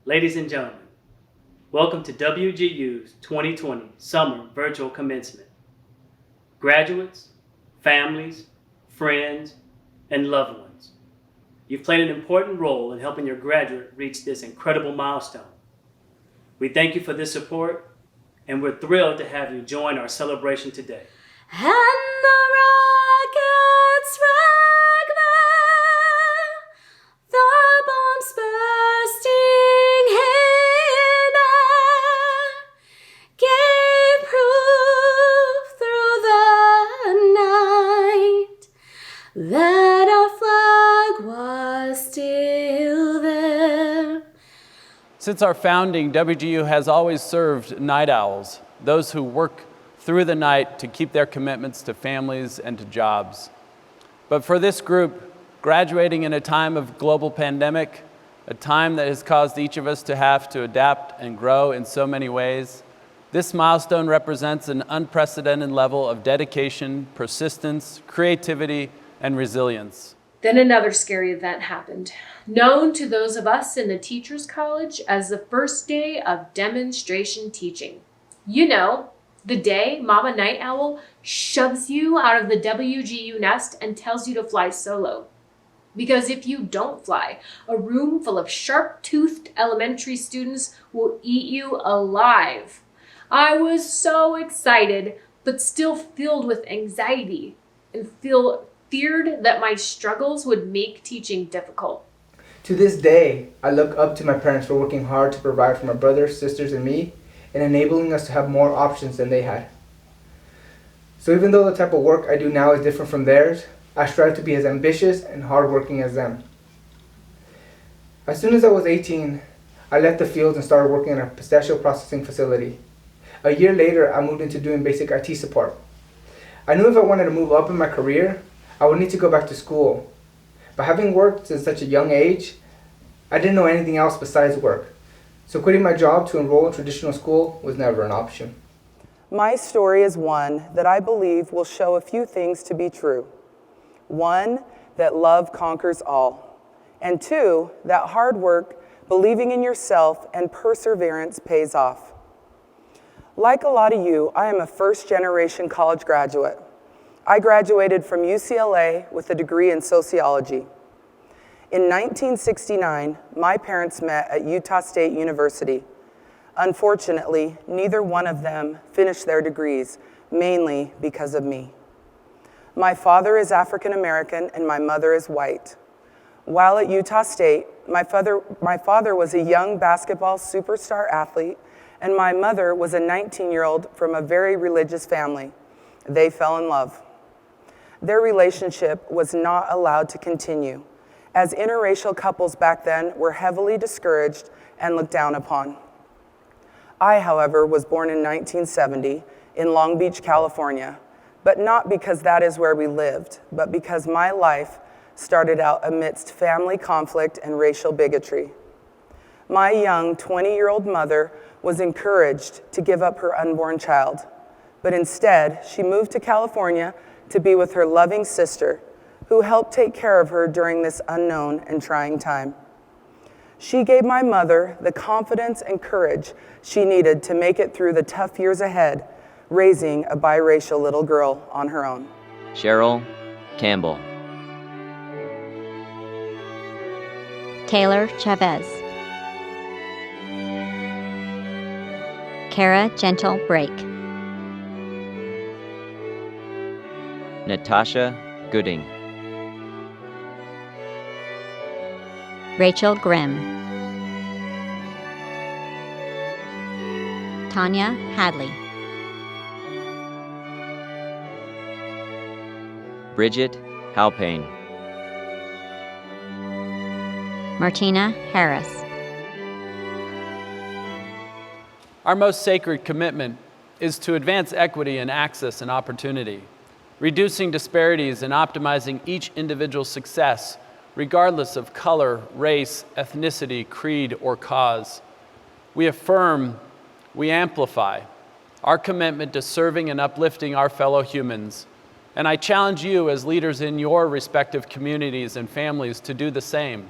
Ladies and gentlemen, welcome to WGU's 2020 Summer Virtual Commencement. Graduates, families, friends, and loved ones, you've played an important role in helping your graduate reach this incredible milestone. We thank you for this support, and we're thrilled to have you join our celebration today. And the rockets fragment, the bombs bursting in air, gave proof through the night that our flag was still there. Since our founding, WGU has always served night owls, those who work through the night to keep their commitments to families and to jobs. But for this group, graduating in a time of global pandemic, a time that has caused each of us to have to adapt and grow in so many ways, this milestone represents an unprecedented level of dedication, persistence, creativity, and resilience. Then another scary event happened, known to those of us in the Teachers College as the first day of demonstration teaching. You know, the day Mama Night Owl shoves you out of the WGU nest and tells you to fly solo. Because if you don't fly, a room full of sharp-toothed elementary students will eat you alive. I was so excited, but still filled with anxiety and feared that my struggles would make teaching difficult. To this day, I look up to my parents for working hard to provide for my brothers, sisters, and me, and enabling us to have more options than they had. So even though the type of work I do now is different from theirs, I strive to be as ambitious and hardworking as them. As soon as I was 18, I left the fields and started working in a pistachio processing facility. A year later, I moved into doing basic IT support. I knew if I wanted to move up in my career, I would need to go back to school. But having worked since such a young age, I didn't know anything else besides work. So quitting my job to enroll in traditional school was never an option. My story is one that I believe will show a few things to be true. One, that love conquers all. And two, that hard work, believing in yourself, and perseverance pays off. Like a lot of you, I am a first-generation college graduate. I graduated from UCLA with a degree in sociology. In 1969, my parents met at Utah State University. Unfortunately, neither one of them finished their degrees, mainly because of me. My father is African American and my mother is white. While at Utah State, my father was a young basketball superstar athlete, and my mother was a 19-year-old from a very religious family. They fell in love. Their relationship was not allowed to continue, as interracial couples back then were heavily discouraged and looked down upon. I, however, was born in 1970 in Long Beach, California, but not because that is where we lived, but because my life started out amidst family conflict and racial bigotry. My young 20-year-old mother was encouraged to give up her unborn child, but instead she moved to California to be with her loving sister, who helped take care of her during this unknown and trying time. She gave my mother the confidence and courage she needed to make it through the tough years ahead, raising a biracial little girl on her own. Sheryl Campbell. Taylor Chavez. Kara Gentle Brake. Natasha Gooding. Rachel Grimm. Tanya Hadley. Bridget Halpain. Martina Harris. Our most sacred commitment is to advance equity and access and opportunity, reducing disparities and optimizing each individual's success, regardless of color, race, ethnicity, creed, or cause. We affirm, we amplify our commitment to serving and uplifting our fellow humans. And I challenge you as leaders in your respective communities and families to do the same.